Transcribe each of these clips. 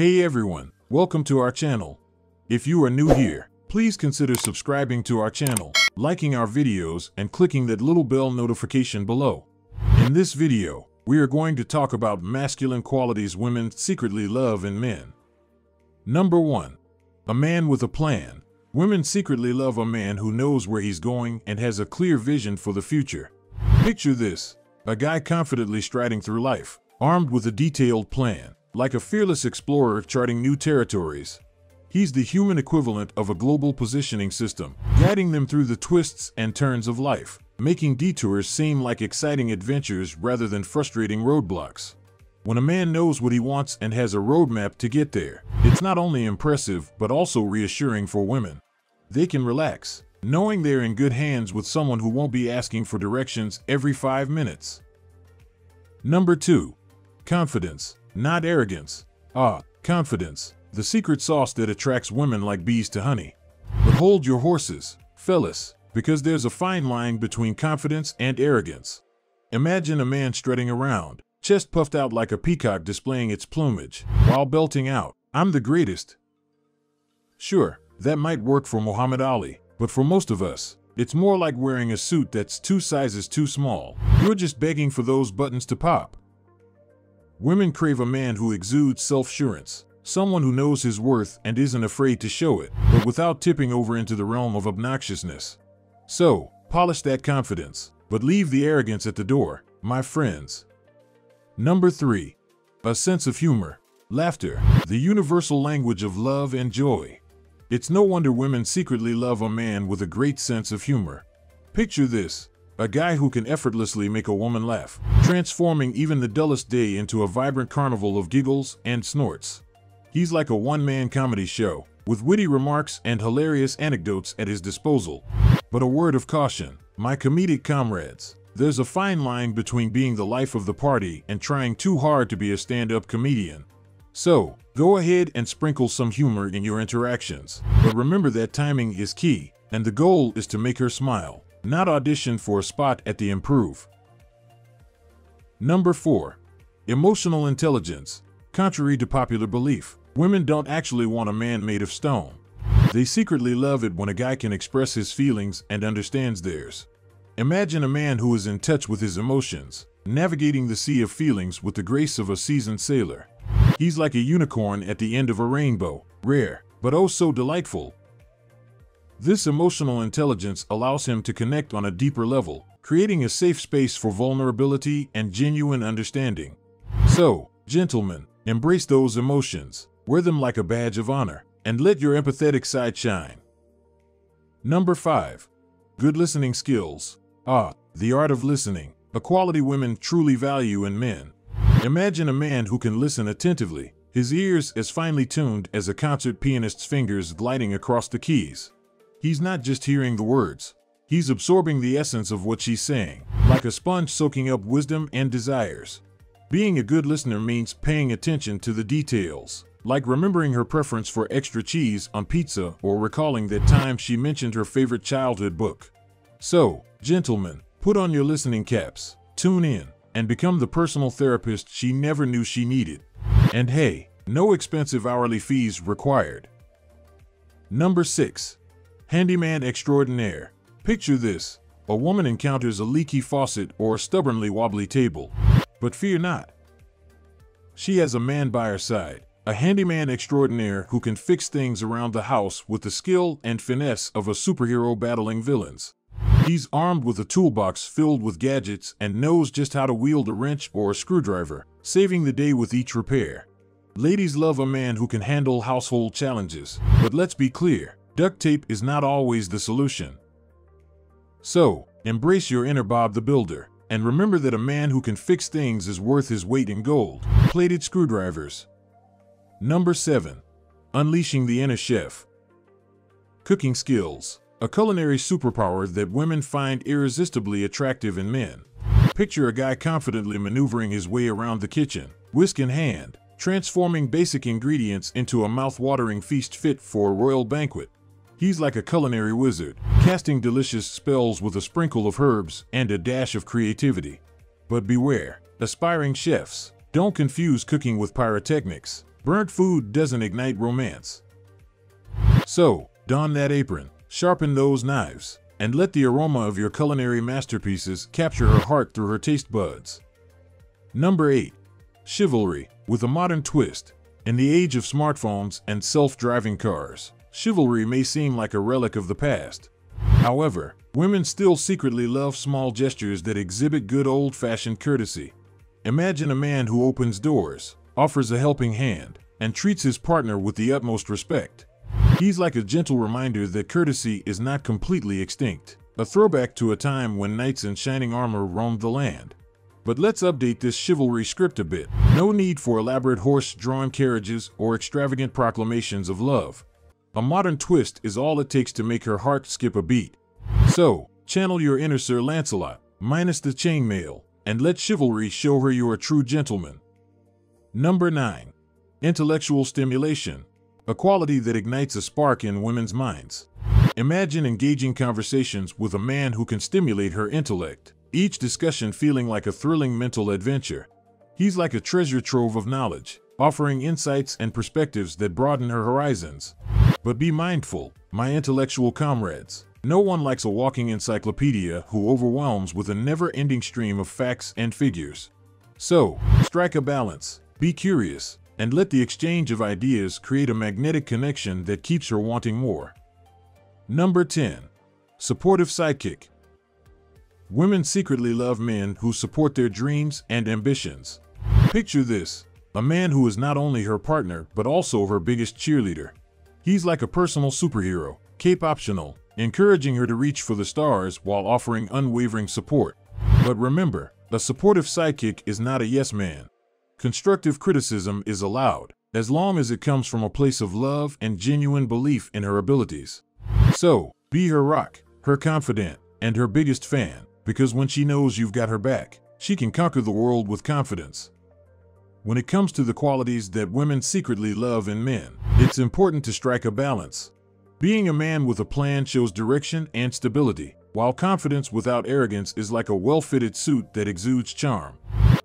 Hey everyone, welcome to our channel. If you are new here, please consider subscribing to our channel, liking our videos, and clicking that little bell notification below. In this video, we are going to talk about masculine qualities women secretly love in men. Number 1. A man with a plan. Women secretly love a man who knows where he's going and has a clear vision for the future. Picture this: a guy confidently striding through life, armed with a detailed plan, like a fearless explorer charting new territories. He's the human equivalent of a global positioning system, guiding them through the twists and turns of life, making detours seem like exciting adventures rather than frustrating roadblocks. When a man knows what he wants and has a roadmap to get there, it's not only impressive but also reassuring for women. They can relax, knowing they're in good hands with someone who won't be asking for directions every 5 minutes. Number 2. Confidence, not arrogance. Confidence, the secret sauce that attracts women like bees to honey. But hold your horses, fellas, because there's a fine line between confidence and arrogance. Imagine a man strutting around, chest puffed out like a peacock displaying its plumage, while belting out, "I'm the greatest." Sure, that might work for Muhammad Ali, but for most of us, it's more like wearing a suit that's 2 sizes too small. You're just begging for those buttons to pop. Women crave a man who exudes self-assurance, someone who knows his worth and isn't afraid to show it, but without tipping over into the realm of obnoxiousness. So, polish that confidence, but leave the arrogance at the door, my friends. Number 3. A sense of humor. Laughter, the universal language of love and joy. It's no wonder women secretly love a man with a great sense of humor. Picture this: a guy who can effortlessly make a woman laugh, transforming even the dullest day into a vibrant carnival of giggles and snorts. He's like a one-man comedy show, with witty remarks and hilarious anecdotes at his disposal. But a word of caution, my comedic comrades. There's a fine line between being the life of the party and trying too hard to be a stand-up comedian. So, go ahead and sprinkle some humor in your interactions. But remember that timing is key, and the goal is to make her smile, not audition for a spot at the Improv. Number 4. Emotional intelligence. Contrary to popular belief, women don't actually want a man made of stone. They secretly love it when a guy can express his feelings and understands theirs. Imagine a man who is in touch with his emotions, navigating the sea of feelings with the grace of a seasoned sailor. He's like a unicorn at the end of a rainbow, rare, but oh so delightful. This emotional intelligence allows him to connect on a deeper level, creating a safe space for vulnerability and genuine understanding. So, gentlemen, embrace those emotions, wear them like a badge of honor, and let your empathetic side shine. Number 5. Good listening skills. The art of listening, a quality women truly value in men. Imagine a man who can listen attentively, his ears as finely tuned as a concert pianist's fingers gliding across the keys. He's not just hearing the words, he's absorbing the essence of what she's saying, like a sponge soaking up wisdom and desires. Being a good listener means paying attention to the details, like remembering her preference for extra cheese on pizza or recalling that time she mentioned her favorite childhood book. So, gentlemen, put on your listening caps, tune in, and become the personal therapist she never knew she needed. And hey, no expensive hourly fees required. Number 6. Handyman extraordinaire. Picture this: a woman encounters a leaky faucet or a stubbornly wobbly table. But fear not. She has a man by her side, a handyman extraordinaire who can fix things around the house with the skill and finesse of a superhero battling villains. He's armed with a toolbox filled with gadgets and knows just how to wield a wrench or a screwdriver, saving the day with each repair. Ladies love a man who can handle household challenges, but let's be clear, duct tape is not always the solution. So, embrace your inner Bob the Builder, and remember that a man who can fix things is worth his weight in gold-plated screwdrivers. Number 7. Unleashing the inner chef. Cooking skills, a culinary superpower that women find irresistibly attractive in men. Picture a guy confidently maneuvering his way around the kitchen, whisk in hand, transforming basic ingredients into a mouth-watering feast fit for a royal banquet. He's like a culinary wizard, casting delicious spells with a sprinkle of herbs and a dash of creativity. But beware, aspiring chefs, don't confuse cooking with pyrotechnics. Burnt food doesn't ignite romance. So, don that apron, sharpen those knives, and let the aroma of your culinary masterpieces capture her heart through her taste buds. Number 8. Chivalry, with a modern twist. In the age of smartphones and self-driving cars, chivalry may seem like a relic of the past. However, women still secretly love small gestures that exhibit good old-fashioned courtesy. Imagine a man who opens doors, offers a helping hand, and treats his partner with the utmost respect. He's like a gentle reminder that courtesy is not completely extinct, a throwback to a time when knights in shining armor roamed the land. But let's update this chivalry script a bit. No need for elaborate horse-drawn carriages or extravagant proclamations of love. A modern twist is all it takes to make her heart skip a beat. So, channel your inner Sir Lancelot, minus the chainmail, and let chivalry show her you're a true gentleman. Number 9. Intellectual stimulation, a quality that ignites a spark in women's minds. Imagine engaging conversations with a man who can stimulate her intellect, each discussion feeling like a thrilling mental adventure. He's like a treasure trove of knowledge, offering insights and perspectives that broaden her horizons. But be mindful, my intellectual comrades. No one likes a walking encyclopedia who overwhelms with a never-ending stream of facts and figures. So, strike a balance, be curious, and let the exchange of ideas create a magnetic connection that keeps her wanting more. Number 10. Supportive sidekick. Women secretly love men who support their dreams and ambitions. Picture this, a man who is not only her partner but also her biggest cheerleader. He's like a personal superhero, cape optional, encouraging her to reach for the stars while offering unwavering support. But remember, a supportive sidekick is not a yes man. Constructive criticism is allowed, as long as it comes from a place of love and genuine belief in her abilities. So, be her rock, her confidant, and her biggest fan, because when she knows you've got her back, she can conquer the world with confidence. When it comes to the qualities that women secretly love in men, it's important to strike a balance. Being a man with a plan shows direction and stability, while confidence without arrogance is like a well-fitted suit that exudes charm.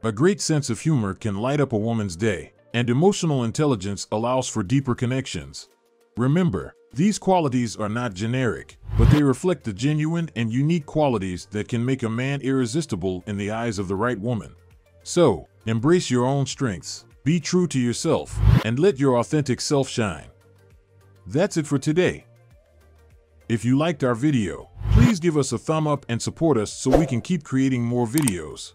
A great sense of humor can light up a woman's day, and emotional intelligence allows for deeper connections. Remember, these qualities are not generic, but they reflect the genuine and unique qualities that can make a man irresistible in the eyes of the right woman. So, embrace your own strengths, be true to yourself, and let your authentic self shine. That's it for today. If you liked our video, please give us a thumb up and support us so we can keep creating more videos.